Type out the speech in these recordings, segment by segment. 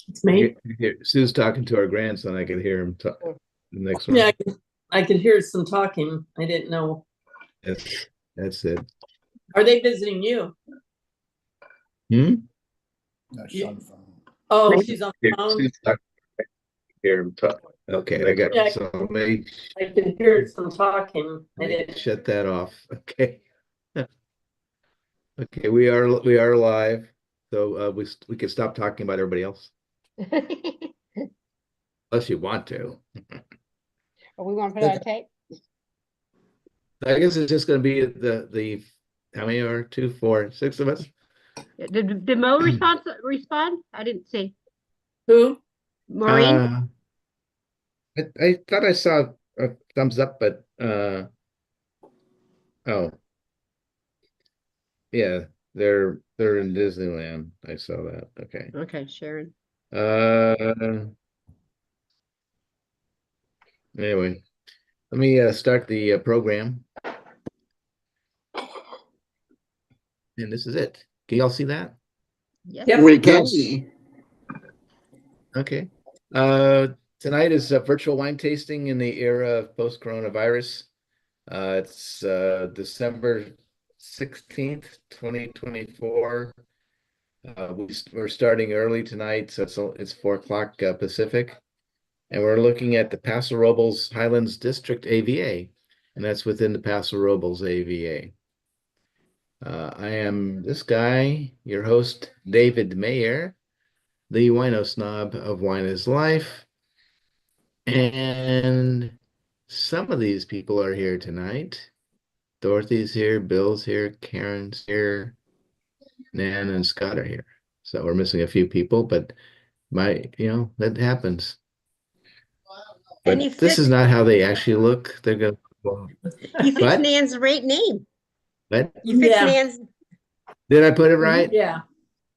It's me. Sue's talking to our grandson. I could hear him talk. The next one. Yeah, I could hear some talking. I didn't know. That's it. Are they visiting you? Hmm? No, she's on the phone. Oh, she's on the phone. Sue's talking. Hear him talk. Okay, I got Yeah, so maybe I could hear some talking. I didn't. shut that off. Okay. Okay, we are live. So we can stop talking about everybody else. Unless you want to. Or we want to put it on tape? I guess it's just gonna be the how many are 2, 4, 6 of us? Did Mo respond? I didn't see. Who? Maureen? I thought I saw a thumbs up, but oh yeah, they're in Disneyland. I saw that. Okay. Okay, Sharon. Anyway, let me start the program. And this is it. Can y'all see that? Yes. Yep. We can. Okay. Tonight is a virtual wine tasting in the era of post-coronavirus. It's December 16th, 2024. We're starting early tonight, so it's 4 o'clock Pacific. And we're looking at the Paso Robles Highlands District AVA, and that's within the Paso Robles AVA. I am this guy, your host, David Mayer, the wino snob of Wine is Life. And some of these people are here tonight. Dorothy's here, Bill's here, Karen's here, Nan and Scott are here. So we're missing a few people, but that happens. But this is not how they actually look. They're gonna. You fixed Nan's right name. What? You fixed Nan's. Did I put it right? Yeah.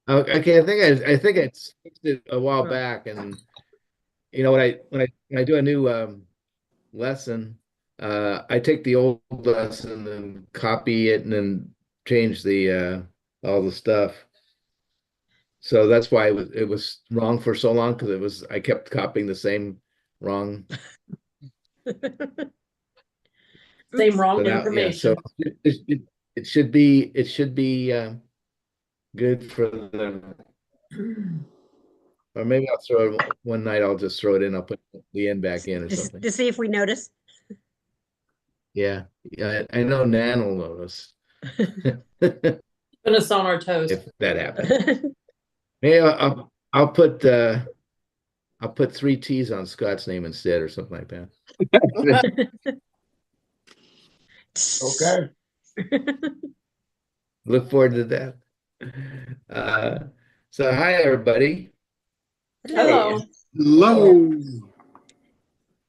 Okay, I think I fixed it a while back, and when I do a new lesson, I take the old lesson and copy it, and then change the all the stuff. So that's why it was wrong for so long, because I kept copying the same wrong. Same wrong So now, information. Yeah, so it should be good for them. Or maybe I'll throw it one night. I'll just throw it in. I'll put the end back in or something. To see if we notice. Yeah, I know Nan will notice. Put us on our toes. If that happens. Maybe I'll put 3 T's on Scott's name instead, or something like that. Okay. Look forward to that. So hi everybody. Hello. Hello.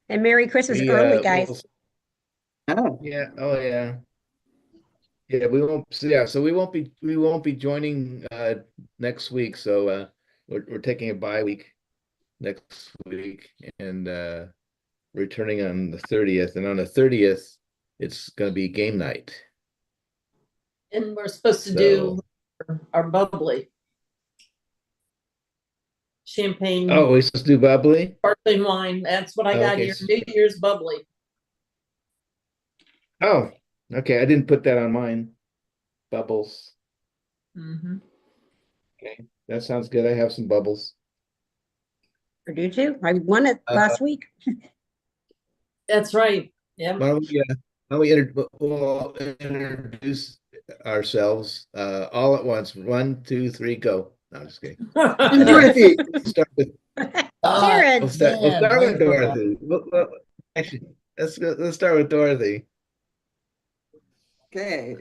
And Merry Christmas early, guys. Oh. Yeah. Oh yeah. Yeah, we won't. So we won't be joining next week. So we're taking a bye week next week and returning on the 30th. And on the 30th, it's going to be game night. And we're supposed to do our bubbly champagne. Oh, we're supposed to do bubbly? Sparkling wine. That's what I got here. New Year's bubbly. Oh, okay. I didn't put that on mine. Bubbles. Mm-hmm. Okay, that sounds good. I have some bubbles. I do too. I won it last week. That's right. Yeah. Why don't we we'll introduce ourselves all at once. 1, 2, 3, go. No, I'm just kidding. Dorothy. Start with Sharon. We'll start with Dorothy. Actually, let's start with Dorothy. Okay,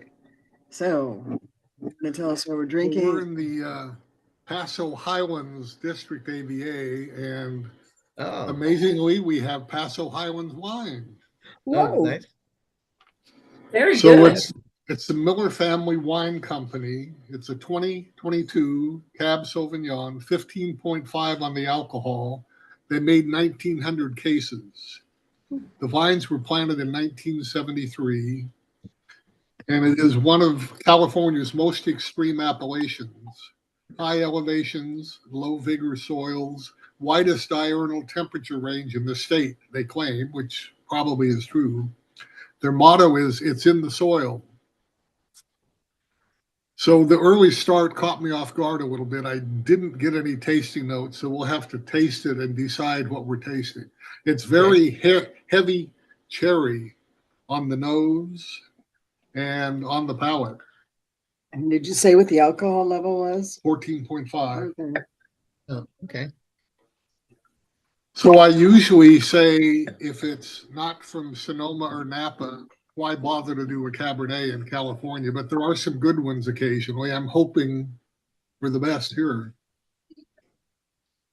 so you're going to tell us what we're drinking. Well, we're in the Paso Highlands District AVA, and amazingly, we have Paso Highlands wine. Whoa. Oh, nice. Very So good. it's the Miller Family Wine Company. It's a 2022 Cab Sauvignon, 15.5 on the alcohol. They made 1,900 cases. The vines were planted in 1973. And it is one of California's most extreme appellations. High elevations, low vigor soils, widest diurnal temperature range in the state, they claim, which probably is true. Their motto is, "It's in the soil." So the early start caught me off guard a little bit. I didn't get any tasting notes, so we'll have to taste it and decide what we're tasting. It's very heavy cherry on the nose and on the palate. And did you say what the alcohol level was? 14.5. Okay. Oh, okay. So I usually say if it's not from Sonoma or Napa, why bother to do a Cabernet in California? But there are some good ones occasionally. I'm hoping for the best here.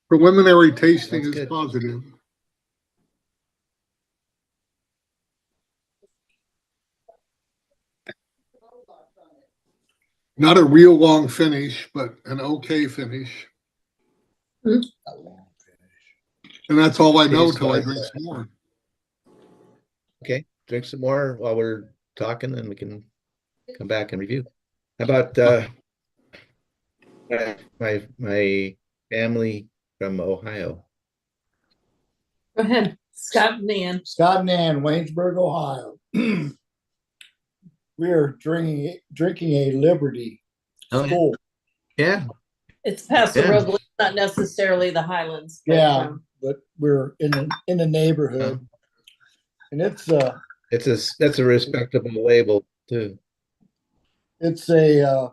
Preliminary tasting That's is good. positive. Not a real long finish, but an okay finish. Hmm. And that's all I know Tastes till I like drink some more. Okay, drink some more while we're talking and we can come back and review. How about my family from Ohio? Go ahead, Scott and Nan. Scott and Nan, Waynesburg, Ohio. We are drinking a Liberty Oh, yeah. Skull. Yeah, It's Paso Yeah. Robles, not necessarily the Highlands. But, Yeah, but we're in the neighborhood, and that's a respectable label too. it's a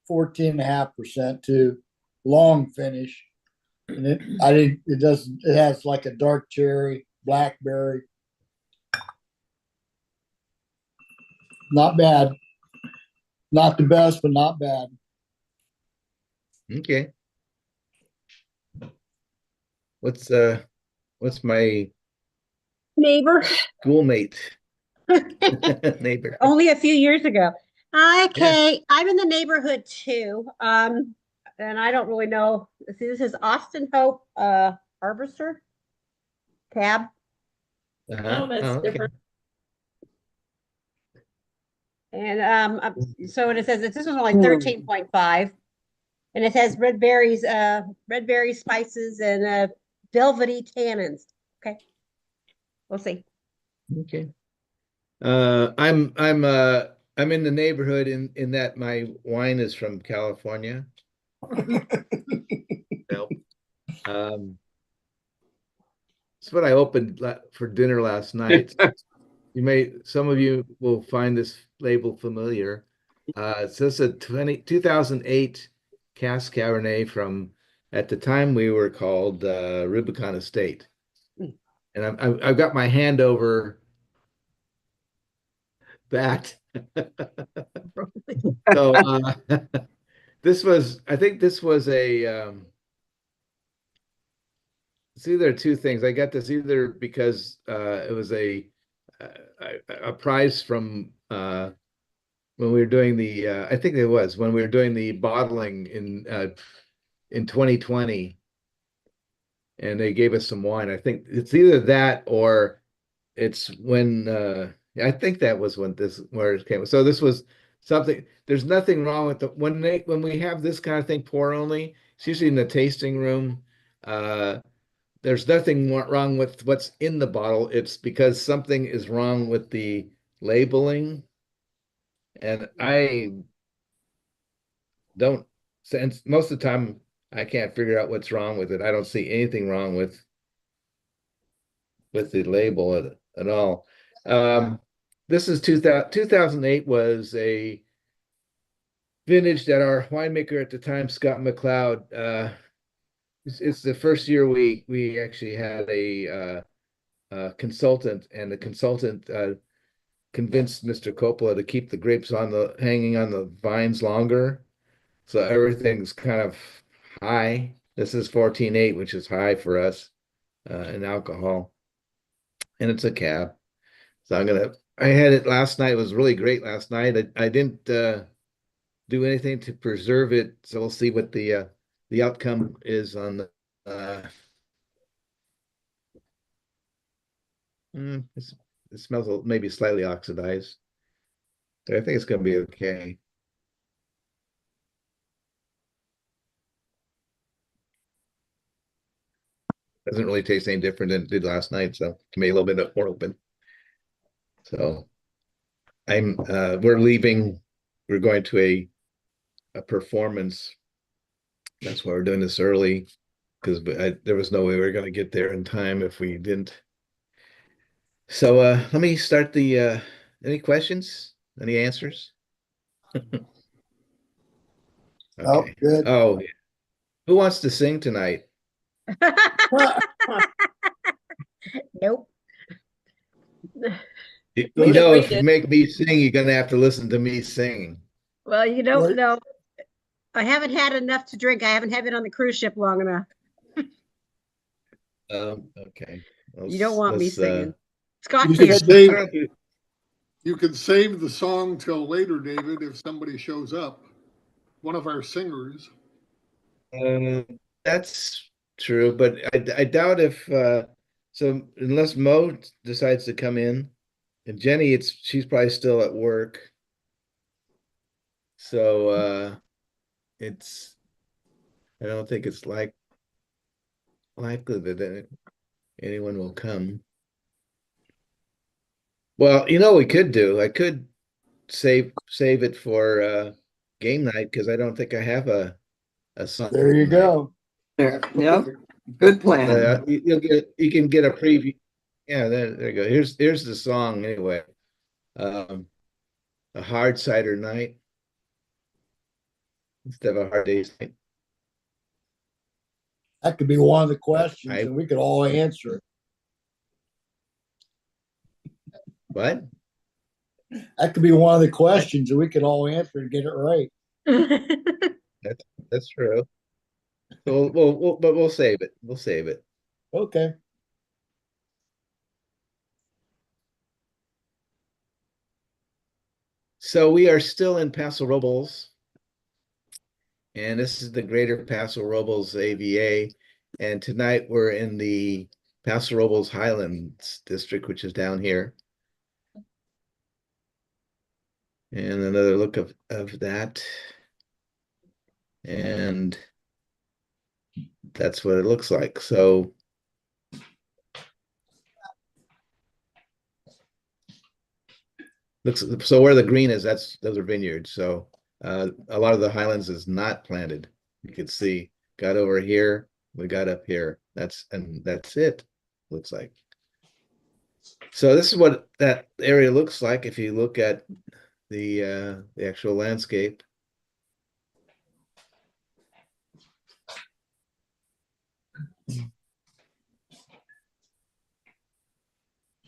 14.5% to long finish, and it has like a dark cherry, blackberry. Not bad. Not the best, but not bad. Okay. What's my Neighbor, schoolmate neighbor? only a few years ago. Okay, I'm in the neighborhood too. And I don't really know. See, this is Austin Hope, Harvester Cab. Uh-huh. Oh, that's Oh, okay. different. And so it says that this was only Hmm. 13.5. And it has red berries, spices, and velvety tannins. Okay. We'll see. Okay. I'm in the neighborhood in that my wine is from California. Nope. It's what I opened for dinner last night. Some of you will find this label familiar. It says a 2008 cask Cabernet from, at the time we were called Rubicon Estate. And I've got my hand over that. So I think this was it's either two things. I got this either because it was a prize from when we were doing I think it was when we were doing the bottling in 2020, and they gave us some wine. I think it's either that or it's when I think that was where it came. So this was something. There's nothing wrong with when we have this kind of thing pour only. It's usually in the tasting room. There's nothing wrong with what's in the bottle. It's because something is wrong with the labeling. And I don't, since most of the time I can't figure out what's wrong with it. I don't see anything wrong with the label at all. This is 2008 was a vintage that our winemaker at the time, Scott McLeod, it's the first year we actually had a consultant, and the consultant convinced Mr. Coppola to keep the grapes hanging on the vines longer. So everything's kind of high. This is 14.8, which is high for us in alcohol. And it's a cab. So I had it last night. It was really great last night. I didn't do anything to preserve it. So we'll see what the outcome is on the it smells maybe slightly oxidized. I think it's gonna be okay. Doesn't really taste any different than it did last night, so maybe a little bit more open. So we're leaving, we're going to a performance. That's why we're doing this early, because there was no way we were gonna get there in time if we didn't. So let me start any questions? Any answers? Oh, Okay. good. Oh, who wants to sing tonight? Nope. You We know, can if read you it. make me sing, you're gonna have to listen to me singing. Well, you don't Right. know. I haven't had enough to drink. I haven't been on the cruise ship long enough. Okay. You don't want me Let's singing. You Scott can can. I save, don't know if you- You can save the song till later, David, if somebody shows up. One of our singers. uh, that's true, but I doubt if so unless Mo decides to come in, and Jenny, she's probably still at work. So it's I don't think it's likely that anyone will come. Well, you know, we could do. I could save it for game night because I don't think I have a song There you tonight. go. there. Yep. Good plan. You can get a preview. Yeah, there you go. Here's the song anyway. Um, a hard cider night instead of a hard day's night. That could be one of the questions, I and we could all answer it. what? That could be one of the questions, and we could all answer and get it right. That's true. So but we'll save it. We'll save it. Okay. So we are still in Paso Robles, and this is the Greater Paso Robles AVA. And tonight we're in the Paso Robles Highlands district, which is down here. And another look of that. And that's what it looks like. So where the green is, those are vineyards. So a lot of the Highlands is not planted. You can see got over here, we got up here. That's it, looks like. So this is what that area looks like if you look at the actual landscape.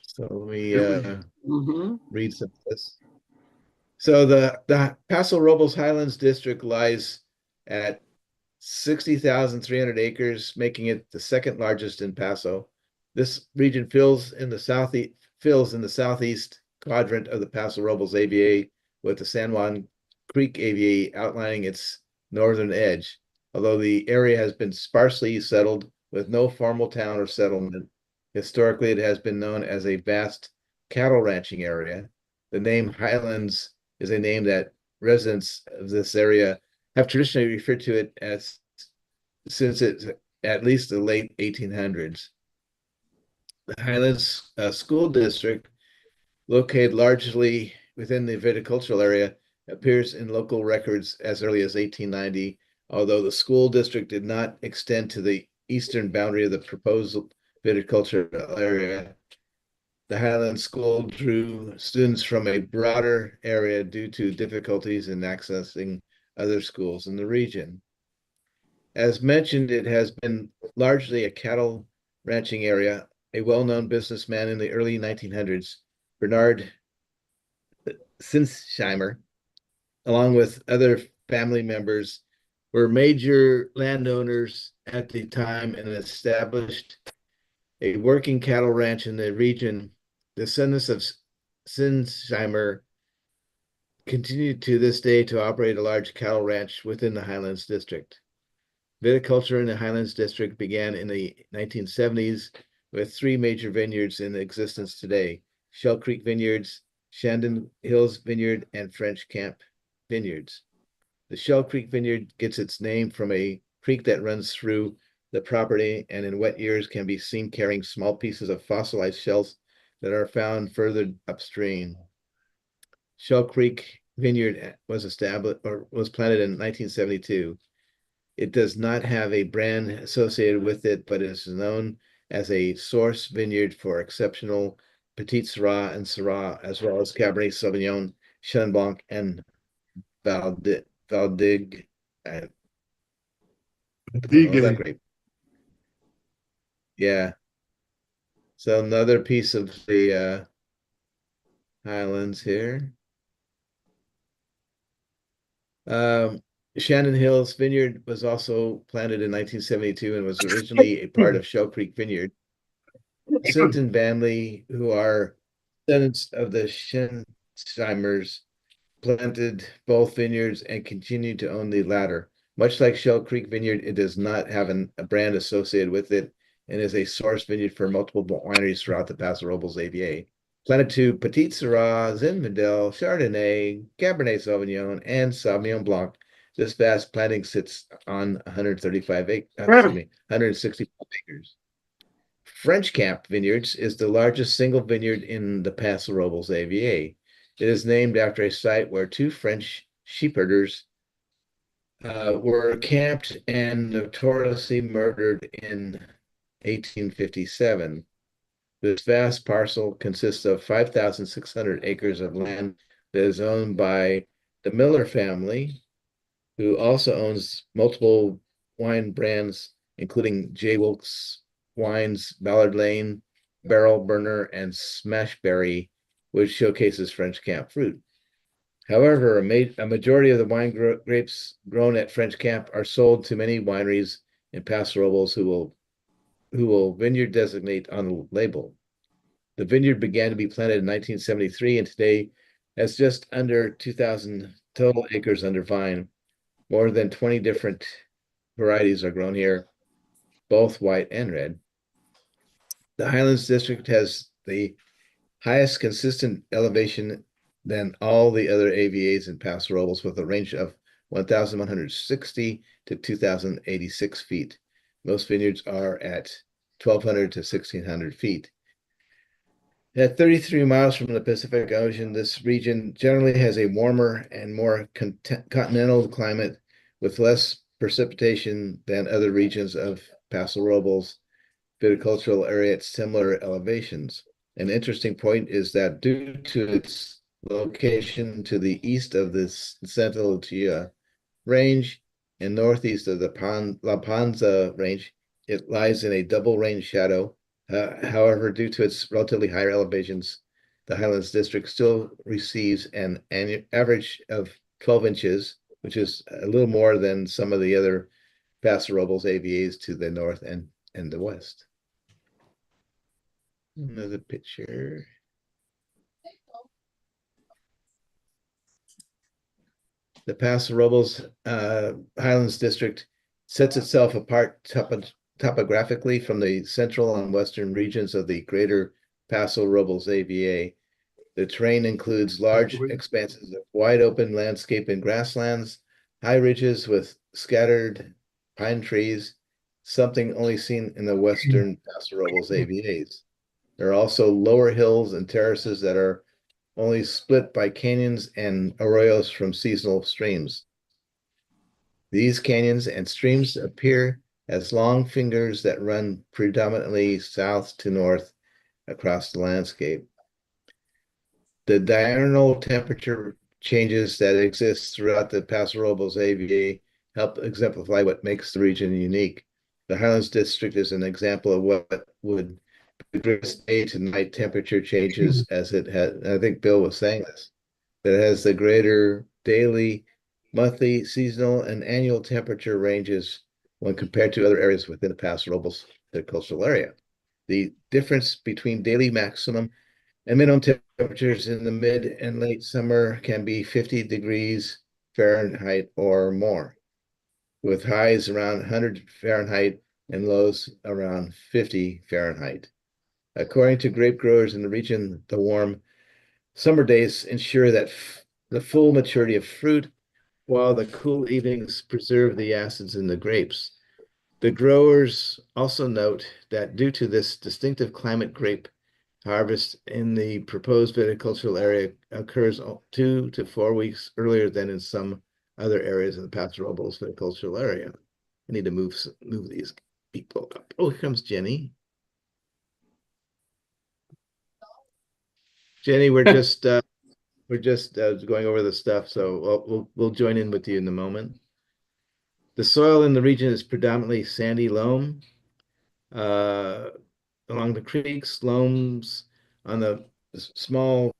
So let me Mhm. read some of this. So the Paso Robles Highlands District lies at 60,300 acres, making it the second largest in Paso. This region fills in the southeast quadrant of the Paso Robles AVA, with the San Juan Creek AVA outlining its northern edge. Although the area has been sparsely settled with no formal town or settlement, historically it has been known as a vast cattle ranching area. The name Highlands is a name that residents of this area have traditionally referred to it as since it's at least the late 1800s. The Highlands School District, located largely within the viticultural area, appears in local records as early as 1890, although the school district did not extend to the eastern boundary of the proposed viticultural area. The Highlands School drew students from a broader area due to difficulties in accessing other schools in the region. As mentioned, it has been largely a cattle ranching area. A well-known businessman in the early 1900s, Bernard Sinsheimer, along with other family members, were major landowners at the time and established a working cattle ranch in the region. Descendants of Sinsheimer continue to this day to operate a large cattle ranch within the Highlands District. Viticulture in the Highlands District began in the 1970s with three major vineyards in existence today: Shell Creek Vineyards, Shandon Hills Vineyard, and French Camp Vineyards. The Shell Creek Vineyard gets its name from a creek that runs through the property and in wet years can be seen carrying small pieces of fossilized shells that are found further upstream. Shell Creek Vineyard was established or was planted in 1972. It does not have a brand associated with it, but is known as a source vineyard for exceptional Petit Syrah and Syrah, as well as Cabernet Sauvignon, Chenin Blanc, and Valdig. I don't know that grape. Yeah. So another piece of the Highlands here. Shannon Hills Vineyard was also planted in 1972 and was originally a part of Shell Creek Vineyard. Sinton family, who are descendants of the Shinsheimer's, planted both vineyards and continue to own the latter. Much like Shell Creek Vineyard, it does not have a brand associated with it and is a source vineyard for multiple wineries throughout the Paso Robles AVA. Planted to Petit Syrah, Zinfandel, Chardonnay, Cabernet Sauvignon, and Sauvignon Blanc, this vast planting sits on 165 acres. French Camp Vineyards is the largest single vineyard in the Paso Robles AVA. It is named after a site where two French sheepherders were camped and notoriously murdered in 1857. This vast parcel consists of 5,600 acres of land that is owned by the Miller family, who also owns multiple wine brands, including J. Wilkes Wines, Ballard Lane, Barrel Burner, and Smashberry, which showcases French Camp fruit. However, a majority of the wine grapes grown at French Camp are sold to many wineries in Paso Robles who will vineyard designate on the label. The vineyard began to be planted in 1973 and today has just under 2,000 total acres under vine. More than 20 different varieties are grown here, both white and red. The Highlands District has the highest consistent elevation than all the other AVAs in Paso Robles, with a range of 1,160 to 2,086 feet. Most vineyards are at 1,200 to 1,600 feet. At 33 miles from the Pacific Ocean, this region generally has a warmer and more continental climate with less precipitation than other regions of Paso Robles viticultural area at similar elevations. An interesting point is that due to its location to the east of the Santa Lucia range and northeast of the La Panza range, it lies in a double range shadow. However, due to its relatively higher elevations, the Highlands District still receives an average of 12 inches, which is a little more than some of the other Paso Robles AVAs to the north and the west. Another picture. The Paso Robles Highlands District sets itself apart topographically from the central and western regions of the greater Paso Robles AVA. The terrain includes large expanses of wide open landscape and grasslands, high ridges with scattered pine trees, something only seen in the western Paso Robles AVAs. There are also lower hills and terraces that are only split by canyons and arroyos from seasonal streams. These canyons and streams appear as long fingers that run predominantly south to north across the landscape. The diurnal temperature changes that exist throughout the Paso Robles AVA help exemplify what makes the region unique. The Highlands District is an example of what would day to night temperature changes as it had. I think Bill was saying this, that it has the greater daily, monthly, seasonal, and annual temperature ranges when compared to other areas within the Paso Robles coastal area. The difference between daily maximum and minimum temperatures in the mid and late summer can be 50 degrees Fahrenheit or more, with highs around 100 Fahrenheit and lows around 50 Fahrenheit. According to grape growers in the region, the warm summer days ensure that the full maturity of fruit, while the cool evenings preserve the acids in the grapes. The growers also note that due to this distinctive climate, grape harvest in the proposed viticultural area occurs 2 to 4 weeks earlier than in some other areas of the Paso Robles viticultural area. I need to move these people up. Oh, here comes Jenny. Jenny, we're just going over the stuff, so we'll join in with you in a moment. The soil in the region is predominantly sandy loam. Along the creeks, loams on the small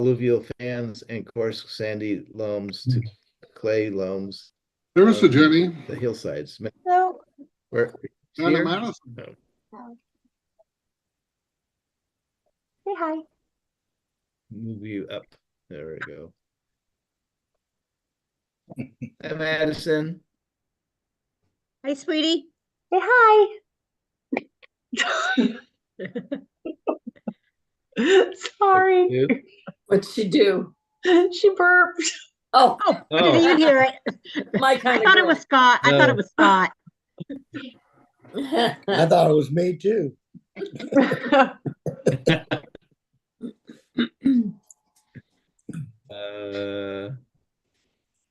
alluvial fans, and coarse sandy loams to clay loams There's the on Jenny. the hillsides. So, Where Anna here? Madison. Oh, say hi. move you up. There we go. Hi, Madison. Hi, sweetie. Say hi. Sorry, Dude. What'd she do? she burped. Oh, Oh, I didn't even hear it. my I kind thought of it was Scott. I thought it was Scott. I thought it was me too.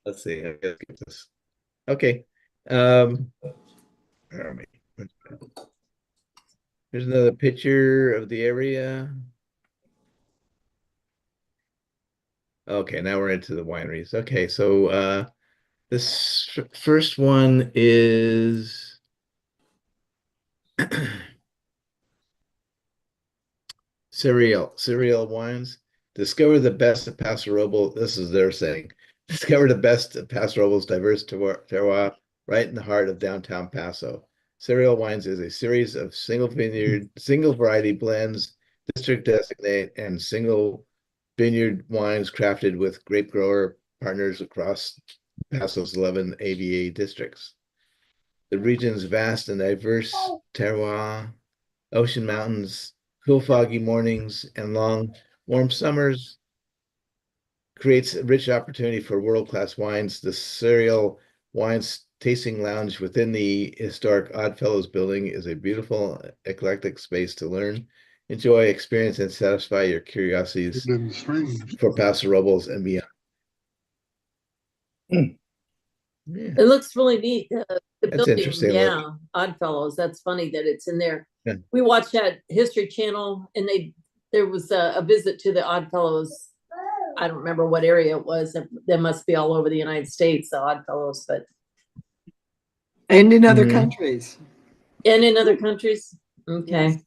Let's see. I gotta get this. Okay. Where are we? Here's another picture of the area. Okay, now we're into the wineries. Okay, so this first one is cereal wines. Discover the best of Paso Robles. This is their saying. Discover the best of Paso Robles' diverse terroir right in the heart of downtown Paso. Cereal Wines is a series of single variety blends, district designate, and single vineyard wines crafted with grape grower partners across Paso's 11 AVA districts. The region's vast and diverse terroir, ocean mountains, cool foggy mornings, and long warm summers creates a rich opportunity for world-class wines. The Cereal Wines Tasting Lounge within the historic Oddfellows building is a beautiful, eclectic space to learn, enjoy, experience, and satisfy your curiosities Been strange. for Paso Robles and beyond. Yeah. It looks really neat. The That's building, interesting. yeah. Oddfellows. That's funny that it's in there. Yeah. We watched that History Channel, and there was a visit to the Oddfellows. I don't remember what area it was. They must be all over the United States, the Oddfellows, but And in other Mhm. countries. and in other countries. Okay, Yes.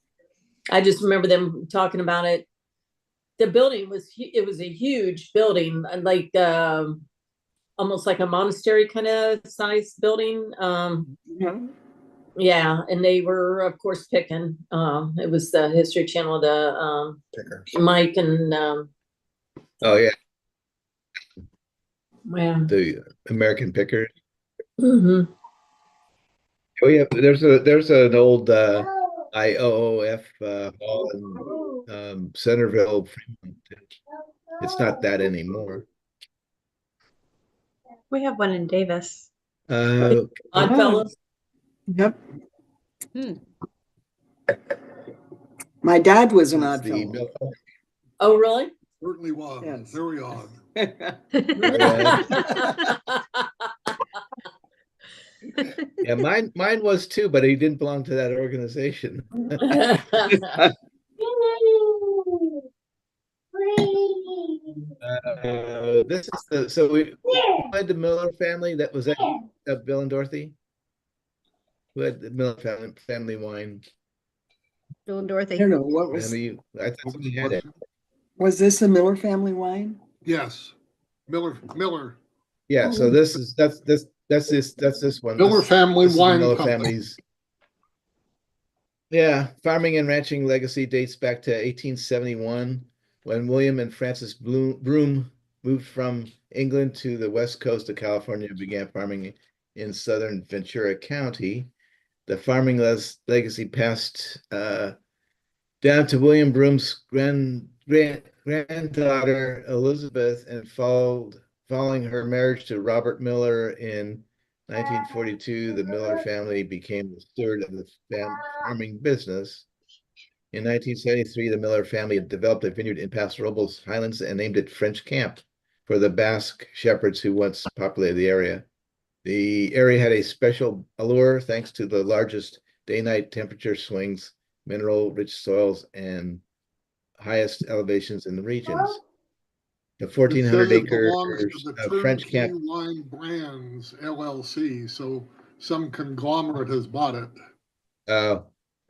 I just remember them talking about it. The building was a huge building, like almost like a monastery kind of size building. Mhm. Yeah, and they were, of course, picking. It was the History Channel, the Pickers. Mike and Oh yeah, yeah. the American Picker. Mhm. Oh yeah, there's an old IOOF hall in Centerville. It's not that anymore. We have one in Davis. Oddfellows. Yep. Hmm. My dad was an It's odd the fellow. Oh, really? Certainly was. Yes. Very odd. Yeah, mine was too, but he didn't belong to that organization. This is who had the Miller family. That was that Bill and Dorothy, who had the Miller family wine. Bill and I Dorothy. don't know what was. I thought somebody had it. Was this a Miller family wine? Yes. Miller. Yeah, so that's this one. Miller family This is the wine Miller company. family's. Yeah, farming and ranching legacy dates back to 1871, when William and Frances Broom moved from England to the west coast of California and began farming in southern Ventura County. The farming legacy passed down to William Broom's granddaughter Elizabeth, and following her marriage to Robert Miller in 1942, the Miller family became the steward of the farming business. In 1973, the Miller family developed a vineyard in Paso Robles, Highlands, and named it French Camp for the Basque shepherds who once populated the area. The area had a special allure thanks to the largest day-night temperature swings, mineral-rich soils, and highest elevations in the regions. The It 1,400 says it belongs to acres the of French Turnkey Camp. Wine Brands LLC, so some conglomerate has bought it. Oh,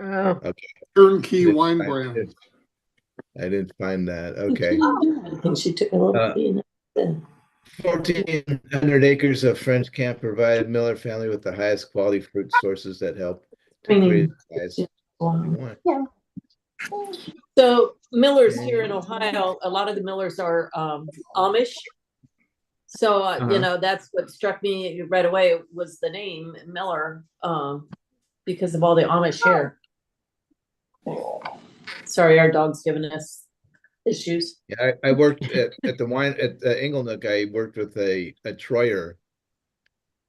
Oh, okay. Turnkey Didn't Wine find- Brands. I didn't find that. Okay. I think she took a little Uh, fee in it. 1,400 acres of French Camp provided Miller family with the highest quality fruit sources that help to create nice Wow. wine. So Millers here in Ohio, a lot of the Millers are Amish. So you know, that's what struck me right away was the name Miller, because of all the Amish here. Sorry, our dog's giving us issues. Yeah, I worked at the wine at Inglenook. I worked with a Troyer.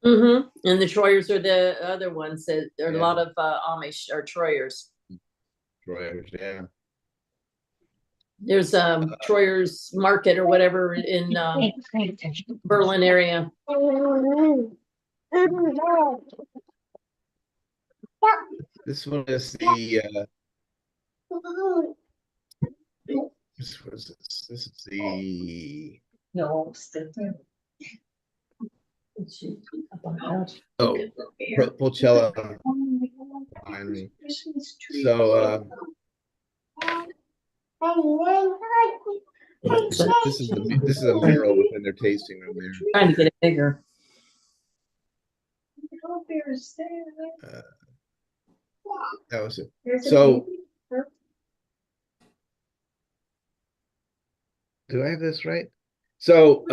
Mm-hmm. And the Troyers are the other ones that there are a Yeah. lot of Amish or Troyers. Troyers, yeah. There's Troyers Market or whatever in Berlin area. This one is the this is the Pocella winery. So this is a mural within their tasting room there. Trying to get it bigger. That was it. So do I have this right? So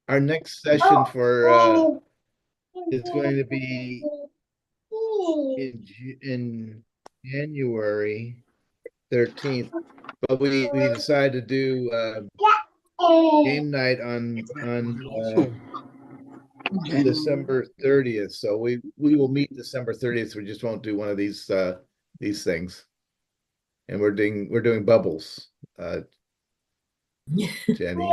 our next session for is going to be in January 13th, but we decided to do game night on December 30th. So we will meet December 30th. We just won't do one of these things. And we're doing bubbles. Jenny.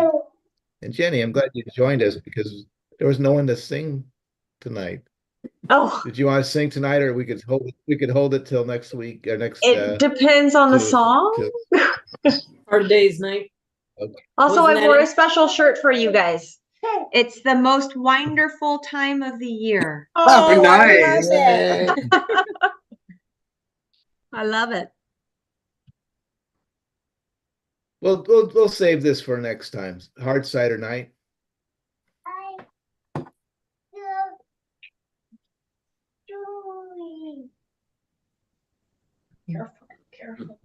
And Jenny, I'm glad you joined us because there was no one to sing tonight. Oh, Did you want to sing tonight, or we could hold it till next week or next? it depends on the till- song. Hard day's night. Also, Wasn't I that wore a it? special shirt for you guys. It's the most wonderful time of the year. Oh, nice. I love it. We'll save this for next time. Hard cider night. Careful.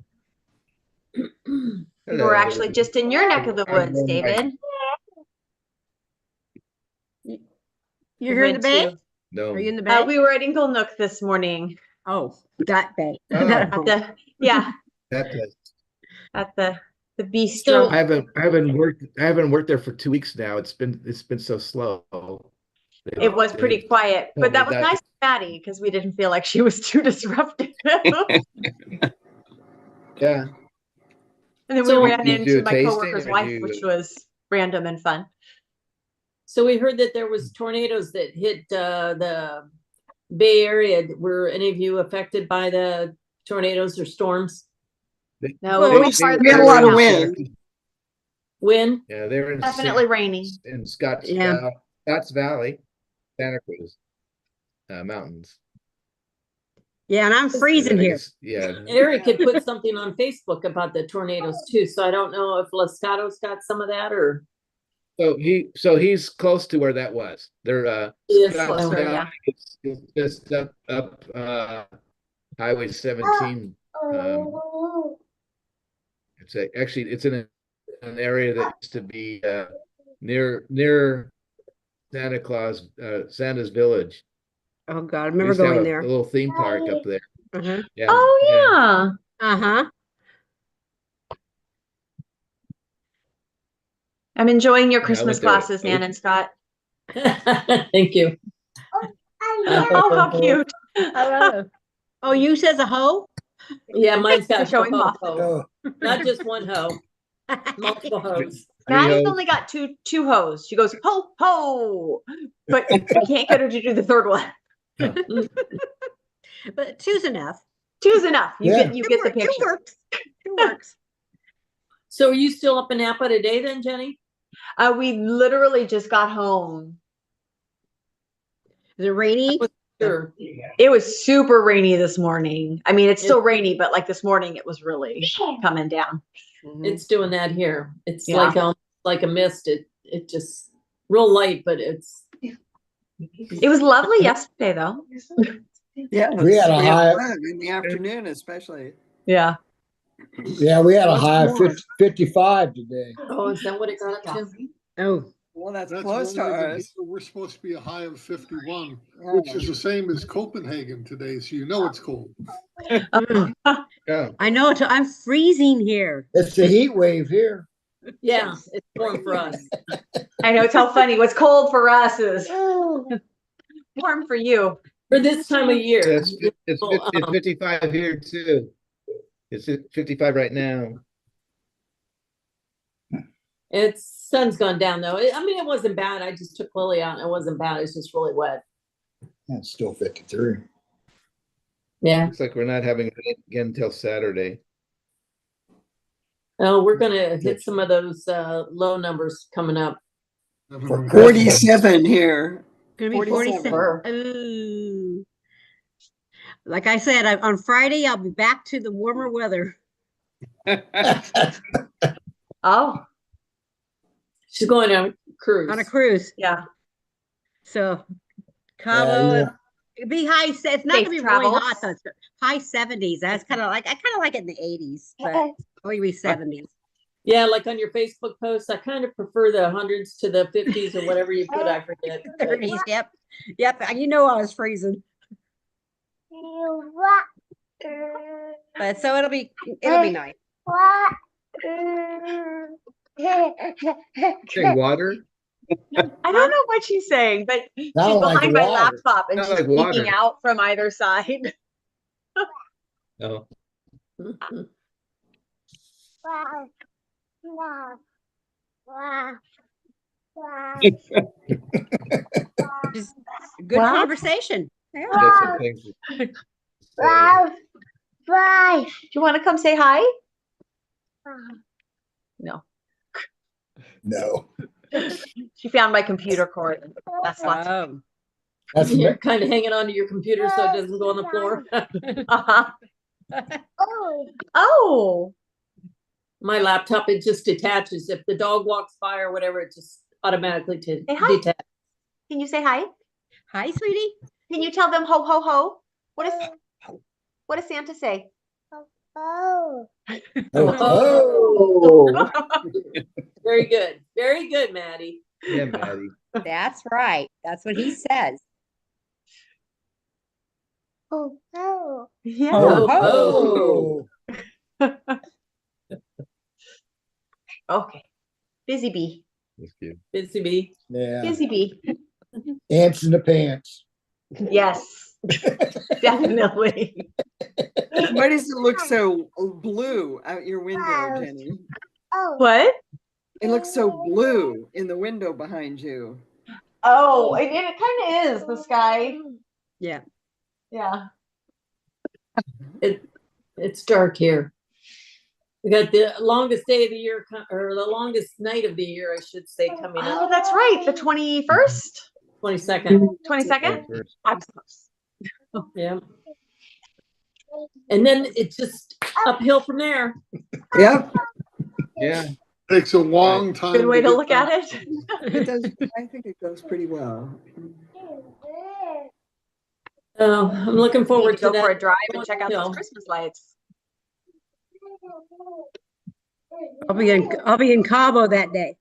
Hello. We were actually just in your neck of the woods, David. You're here in the went bay? to- No. Are you in the bay? We were at Inglenook this morning. Oh, that bay. Oh. At the at the bistro. I haven't worked there for 2 weeks now. It's been so slow. It was pretty quiet, but that was That- nice of Maddie because we didn't feel like she was too disruptive. Yeah. And then So- we ran Did you do into a my tasting, coworker's or wife, did you- which was random and fun. So we heard that there was tornadoes that hit the Bay Area. Were any of you affected by the tornadoes or storms? No, Well, it we was had a lot of wind. Wind? Yeah, they were in definitely raining. Scotts Yeah. Valley, Santa Cruz mountains. Yeah, and I'm freezing I here. guess, yeah. Eric had put something on Facebook about the tornadoes too, so I don't know if Lascato's got some of that or. So he's close to where that was. They're Yes, Scotts closer, Valley yeah. is just up Highway 17. It's in an area that used to be near Santa's Village. Oh God, I We remember used to have going a there. little theme park up there. Uh-huh. Yeah, Oh yeah. Uh-huh. I'm enjoying your Yeah, I Christmas went there. glasses, Nan and Scott. Thank you. Oh, how cute. Oh, you says a hoe? Yeah, mine's got Showing ho, off. ho. Oh, Not just one hoe, multiple hoes. Maddie's hoes. only got two hoes. She goes, ho, ho. But we can't get her to do the third one. But two's enough. Two's enough. You Yeah. get the Two picture. works. Two works. So are you still up in Napa today then, Jenny? We literally just got home. Is it rainy? Sure. It was super rainy this morning. I mean, it's still rainy, but like this morning, it was really coming down. It's doing that here. It's Yeah. like a mist. It just real light, but it's It was lovely yesterday, though. Yeah. We had a it's high- fun in the afternoon, especially. Yeah. yeah, we had a Lots high of more. 55 today. oh, is that what it got up to? Oh, Well, that's That's close to warmer than ours. here. We're supposed to be a high of 51, Yeah. which is the same as Copenhagen today, so you know it's cold. mm. Yeah. I know. I'm freezing here. It's a heat wave here. Yeah, it's warm for us. I know, it's how funny. What's cold for us is warm for you. For this time of year. It's 55 here too. It's at 55 right now. It's sun's gone down though. I mean, it wasn't bad. I just took Lily out and it wasn't bad. It's just really wet. Yeah, it's still 53. Yeah. Looks like we're not having rain again until Saturday. Oh, we're gonna hit some of those low numbers coming up. For 47 here. Gonna be 47. 47. Ooh. Like I said, on Friday, I'll be back to the warmer weather. Oh, She's going on a cruise. On a cruise. yeah. So Cabo, yeah. it'd be high. It's not Safe gonna be travels. really hot though. It's high 70s. That's kind of like I kind of like it in the 80s, but only be 70s. Yeah, like on your Facebook posts, I kind of prefer the hundreds to the 50s or whatever you put. I forget. 30s. Yep. Yep. You know I was freezing. But so it'll be nice. Drink water? I don't know what she's saying, but she's Sound like behind my water. laptop and Sound she's like water. peeking out from either side. No. Just good Wow. conversation. Yeah. That's some things to say. Do you want to come say hi? No. No. She found my computer cord. That's lots. That's You're kind of hanging onto your computer so it doesn't go on the floor. Uh-huh. Oh. My laptop, it just detaches. If the dog walks by or whatever, it just automatically Say hi. detaches. Can you say hi? Hi, sweetie. Can you tell them ho ho ho? What does Santa say? oh. Very good. Very good, Maddie. Yeah, Maddie. That's right. That's what he says. Yeah. Oh. Okay. Busy bee. That's cute. Busy bee. Yeah. Busy bee. Ants in the pants. Yes. Definitely. Why does it look so blue out your window, Jenny? What? It looks so blue in the window behind you. Oh, it kind of is the sky. Yeah. Yeah. It's dark here. We got the longest day of the year, or the longest night of the year, I should say, coming Oh, up. that's right. The 21st, 22nd. 22nd. I was close. Yeah. And then it's just uphill from there. Yep. Yeah. Takes a long time. Good way to get look back. at it. It does. I think it goes pretty well. Oh, I'm looking Need forward to to go that. for a drive and check out Hill. those Christmas lights. I'll be in Cabo that day.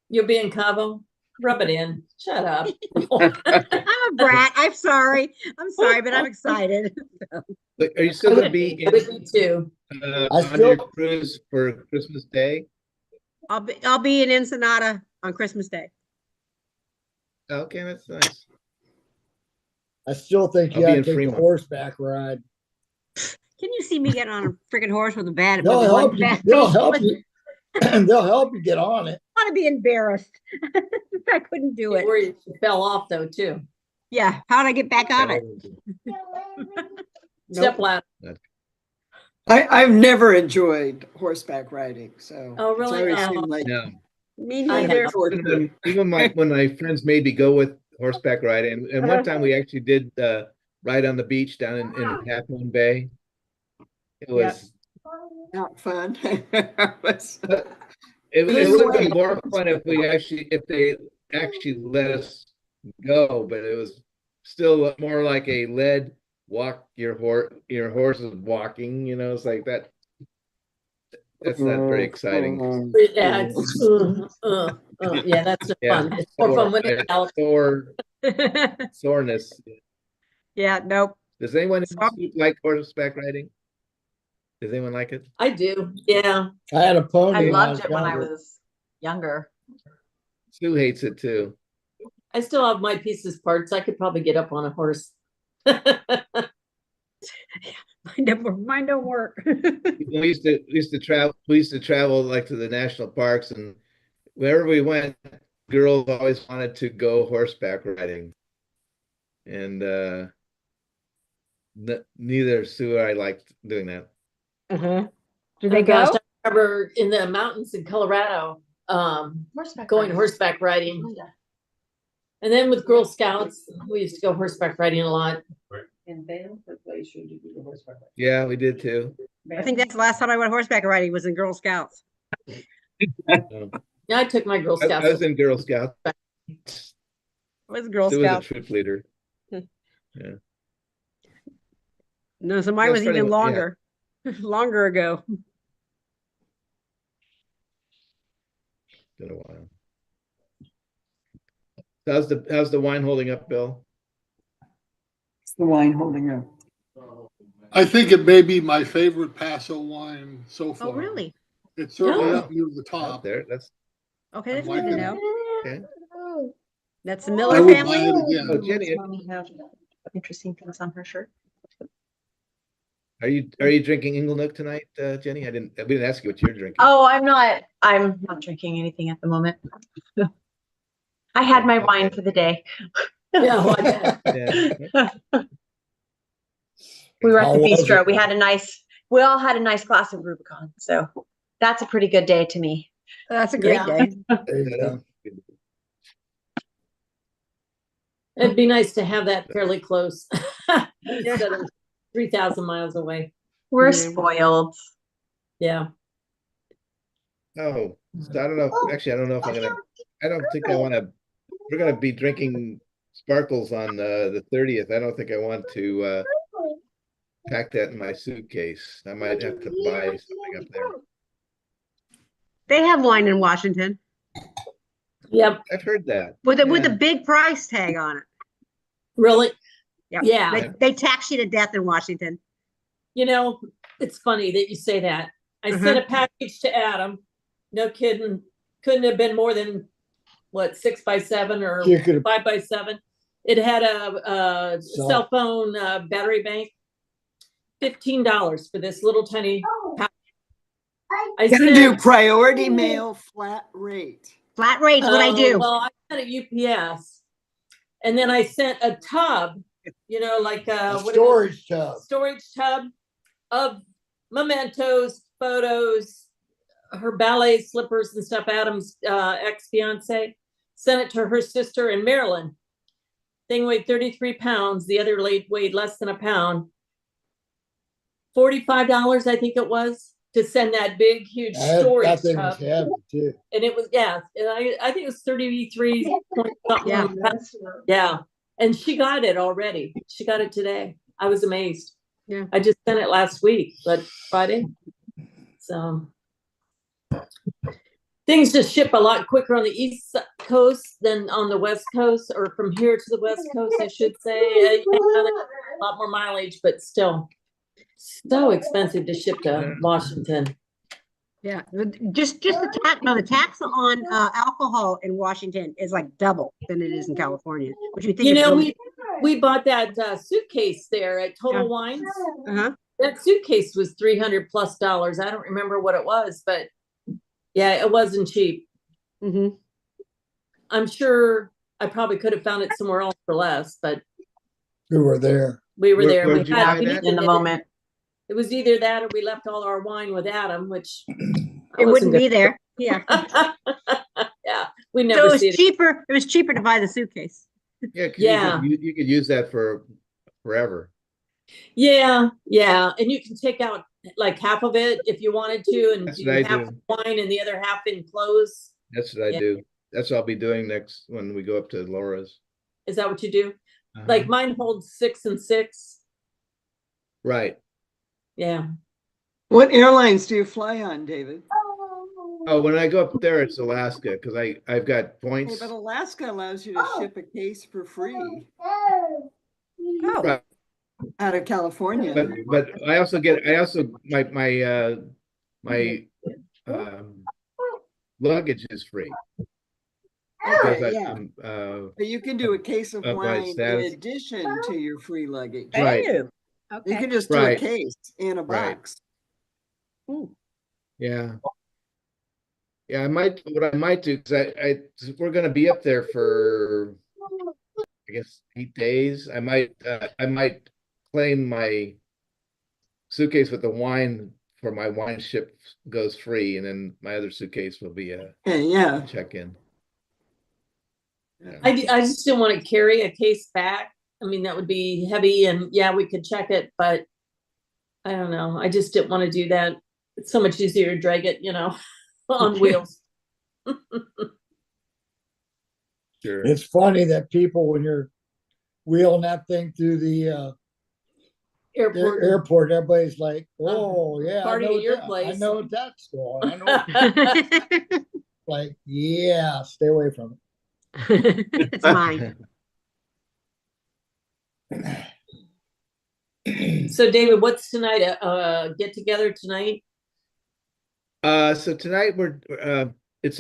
You'll be in Cabo? Rub it in. Shut up. I'm a brat. I'm sorry, but I'm excited. But are you still going to be With me too. on I your still- cruise for Christmas Day? I'll be in Ensenada on Christmas Day. Okay, that's nice. I still think I'll you be ought in to take the Fremont. horseback ride. Can you see me getting on a freaking horse with a bad, They'll with one help you. bad They'll face? help you. They'll help you get on it. I want to be embarrassed. I couldn't do it. Where you fell off though too. Yeah. How'd I get back on it? Step ladder. I've never enjoyed horseback riding, so. Oh, it's really? always Oh. seemed like No. Me I neither. have. Even when my friends made me go with horseback riding, and one time we actually did ride on the beach down in Half Moon Bay. It was not fun. it This would have way. been more fun if they actually let us go, but it was still more like a led walk. Your horse is walking, it's like that. That's not very exciting. Yeah, yeah, that's not Yeah, fun. It's more fun when it's out. soreness. Yeah, nope. Does anyone else like horseback riding? Does anyone like it? I do. Yeah. I had a pony. I when loved it when I younger. was younger. Sue hates it too. I still have my pieces parts. I could probably get up on a horse. Mine don't work. We used to travel like to the national parks, and wherever we went, girls always wanted to go horseback riding. And neither Sue or I liked doing that. Do they Oh, gosh, go? I remember in the mountains in Colorado, Horseback going riding. horseback riding. Oh, yeah. And then with Girl Scouts, we used to go horseback riding a lot. Yeah, we did too. I think that's the last time I went horseback riding was in Girl Scouts. Um, Yeah, I took my Girl I Scouts. was in Girl Scouts. I was a Girl Sue was a Scout. troop leader. No, so mine Yeah, was even starting- yeah. longer, longer ago. Been a while. How's the wine holding up, Bill? It's the wine holding up. I think it may be my favorite Paso wine so far. Oh, really? It's certainly Yeah. up near the Out top. there. That's Okay, that's like good to it. know. okay. That's the I Miller would family. buy it again. Oh, Jenny, Mommy have interesting things on her shirt. are you drinking Inglenook tonight, Jenny? We didn't ask you what you're drinking. Oh, I'm not drinking anything at the moment. I had my wine for the day. Yeah, well, I bet. Yeah. We were at the How was bistro. it? We all had a nice glass of Rubicon. So that's a pretty good day to me. That's a great Yeah. day. There you go. It'd be nice to have that fairly close instead of 3,000 miles away. We're Yeah. spoiled. Yeah. Oh, so I don't know. Actually, I don't know if I don't think I want to. We're gonna be drinking sparkles on the 30th. I don't think I want to pack that in my suitcase. I might have to buy something up there. They have wine in Washington Yep. I've heard that. with a Yeah. big price tag on it. Really? Yeah. Yeah. They tax you to death in Washington. It's funny that you say that. I Mhm. sent a package to Adam. No kidding. Couldn't have been more than what, 6x7 or You could have 5x7. It had a So- cell phone battery bank. $15 for this little tiny package. I Gonna sent, do priority mail flat rate. Flat rate's what I do. Well, I sent a UPS, and then I sent a tub. Like a what storage tub. storage tub of mementos, photos, her ballet slippers and stuff. Adam's ex-fiance sent it to her sister in Maryland. Thing weighed 33 pounds. The other weighed less than a pound. $45, I think it was, to send that big, huge That storage thing was tub. heavy too. And it was, yeah, and I think it was 33 point something. Yeah. pounds. Yeah. And she got it already. She got it today. I was amazed. Yeah. I just sent it last week, but Friday. So things just ship a lot quicker on the East Coast than on the West Coast, or from here to the West Coast, I should say. A lot more mileage, but still so expensive to ship to Washington. Yeah, just the tax. No, the tax on alcohol in Washington is like double than it is in California, which you think You is know, really. we bought that suitcase there at Total Yeah. Wines. Uh-huh. That suitcase was $300+. I don't remember what it was, but yeah, it wasn't cheap. Mm-hmm. I'm sure I probably could have found it somewhere else for less, but We were there. we were there. Where'd We you had buy to that? eat In the it. moment. It was either that or we left all our wine with Adam, which I It wasn't wouldn't be there. Yeah. Yeah, we So never it was see it. cheaper. It was cheaper to buy the suitcase. Yeah, 'cause Yeah. you could use that for forever. Yeah, and you can take out like half of it if you wanted to, and That's do what I half do. wine and the other half in clothes. That's what I Yeah. do. That's what I'll be doing next when we go up to Laura's. Is that what you do? Uh-huh. Like mine holds 6 and 6. Right. Yeah. What airlines do you fly on, David? Oh, when I go up there, it's Alaska because I've got Hey, points. but Alaska allows you to ship a case for free Oh. Right. out of California. But I also my luggage is free. Because Okay, yeah. But you can do a case of of my wine in status. addition to your free luggage. Right. Oh, You okay. can just do a Right. case in a Right. box. Yeah. Yeah, what I might do, because we're gonna be up there for I guess 8 days. I might claim my suitcase with the wine for my wine ship goes free, and then my other suitcase will be a Okay, yeah. check-in. I just didn't want to carry a case back. I mean, that would be heavy, and yeah, we could check it, but I don't know. I just didn't want to do that. It's so much easier to drag it, on wheels. Sure. It's funny that people, when you're wheeling that thing through the Airport. airport, everybody's like, "Oh yeah, Party at your place." I know what that's going. I know." Like, yeah, stay away from It's mine. So David, what's tonight? Get together tonight? So tonight it's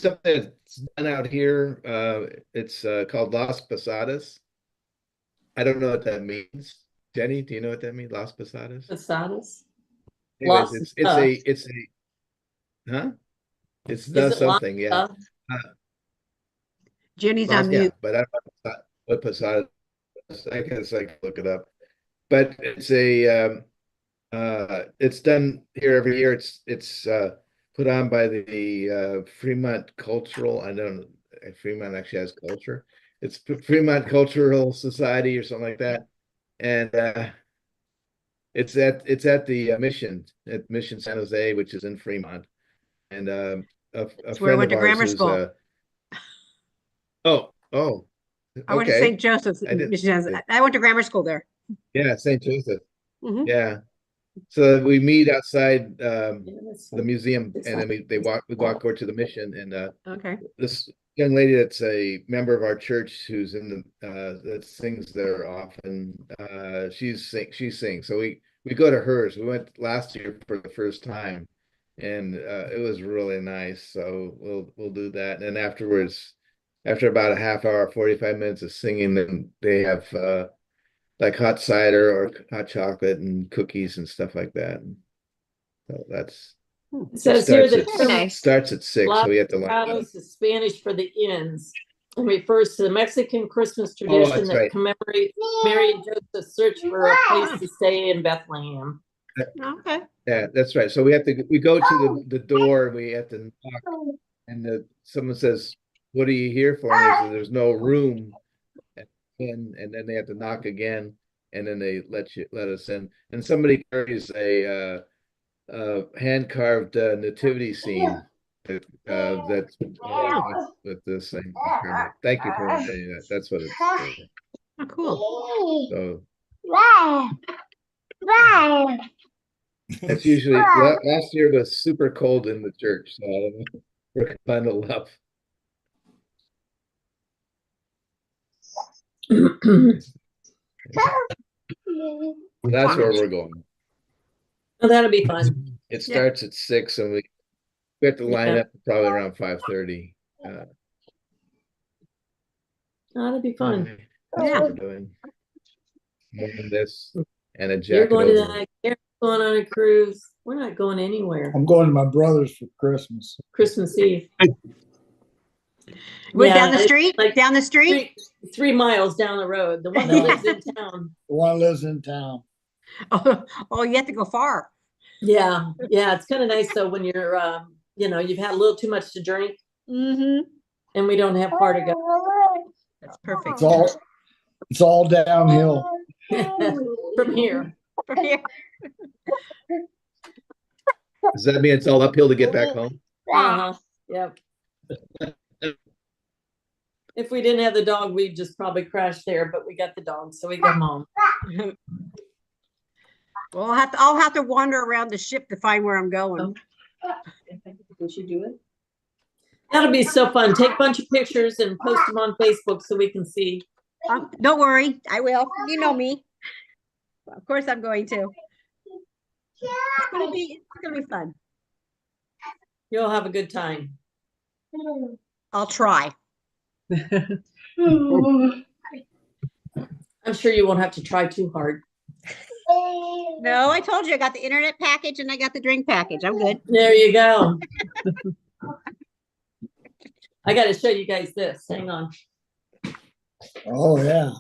something that's done out here. It's called Las Posadas. I don't know what that means. Jenny, do you know what that means? Las Posadas? Posadas? Anyways, it's a huh? It's does Is it Las something, yeah. Jenny's on Yeah, mute. but I don't know what Posada is. I guess I can look it up. But it's done here every year. It's put on by the Fremont Cultural. I don't know. Fremont actually has culture. It's Fremont Cultural Society or something like that, and it's at the Mission at Mission San Jose, which is in Fremont, and a It's where I friend went of to grammar ours who's school. oh I went to okay. St. Joseph's. I didn't- I went to grammar school there. Yeah, St. Joseph. Mhm. Yeah. So we meet outside Yeah, that's the museum, It's and then we walk over to the Mission, and Okay. this young lady that's a member of our church who's in the that sings there often. She sings. So we go to hers. We went last year for the first time, and it was really nice. So we'll do that, and then afterwards, after about a half hour, 45 minutes of singing, then they have like hot cider or hot chocolate and cookies and stuff like that. So that's It says here that Very nice. starts at 6, so we have to line up. Posadas is Spanish for the inns and refers to the Mexican Christmas Oh, tradition that's that right. commemorates Mary and Joseph's search for a place to stay in Bethlehem. Okay. Yeah, that's right. So we go to the door, we have to knock, and someone says, "What are you here for?" And they say, "There's no room." And then they have to knock again, and then they let us in. And somebody carries a hand carved nativity scene that's with this thing. Thank you for saying that. That's what it's for. Oh, cool. So it's usually last year was super cold in the church, so we're bundled up. That's where we're going. Oh, that'll be fun. It starts at 6, so we have to line Yeah. up probably around 5:30. That'd be fun. That's Yeah. what we're doing. More than this and a You're jacket going to over. that, Karen's going on a cruise. We're not going anywhere. I'm going to my brother's for Christmas. Christmas Eve. We're Yeah, down the it's street, like down the street. 3 miles down the road. The one that lives in town. The one lives in town. Oh, you have to go far. Yeah, yeah, it's kind of nice though when you're, you've had a little too much to drink Mm-hmm. and we don't have far to go That's perfect. It's all downhill. from here. From here. Does that mean it's all uphill to get back home? Uh-huh. Yep. If we didn't have the dog, we'd just probably crash there, but we got the dog, so we come home. Well, I'll have to wander around the ship to find where I'm going. Did you do it? That'll be so fun. Take a bunch of pictures and post them on Facebook so we can see. Don't worry, I will. You know me. Of course, I'm going to. It's gonna be fun. You'll have a good time. I'll try. I'm sure you won't have to try too hard. No, I told you I got the internet package and I got the drink package. I'm good. There you go. I got to show you guys this. Hang on. Oh, yeah.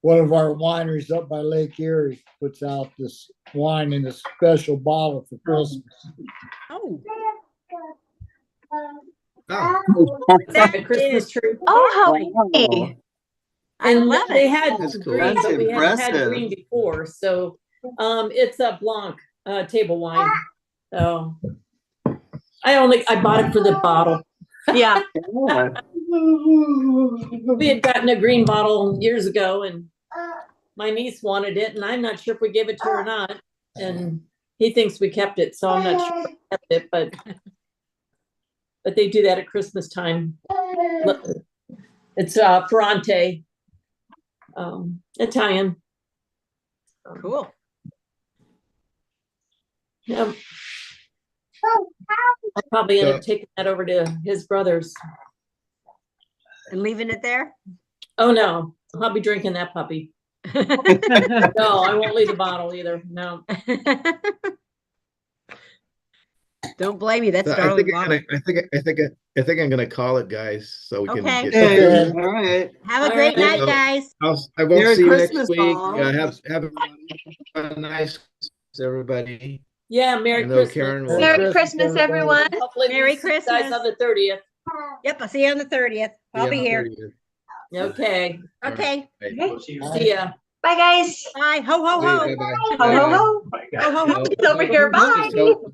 One of our wineries up by Lake Erie puts out this wine in a special bottle for Christmas. Oh, It's like a Christmas tree. Oh, how Lovely. neat. I And love they it. had That's cool. green, That's but we haven't had impressive. green before. So it's a Blanc table wine. So I bought it for the bottle. Yeah. Yeah. We had gotten a green bottle years ago and my niece wanted it and I'm not sure if we gave it to her or not. And he thinks we kept it, so I'm not sure if we kept it, but they do that at Christmas time. It's Ferrante, Italian. Cool. Yeah. I'll probably end up taking that over to his brother's. And leaving it there? Oh no, I'll be drinking that puppy. No, I won't leave the bottle either. No. Don't blame you. That's I darling. think I'm gonna call it, guys, so we can Okay. get. Okay, all right. Have a All great right. night, guys. I won't Merry see you Christmas, next week. Paul. Have a nice Christmas, everybody. Yeah, Merry I know Christmas. Karen will- Merry Christmas, everyone. Hopefully Merry we see you guys Christmas. on the 30th. Yep, I'll see you on the 30th. I'll be here. Okay. Okay. See ya. Bye, guys. Bye. Ho, ho, ho. Bye-bye. Ho, ho, ho. Ho, ho, ho. It's over here. Bye. Just hope-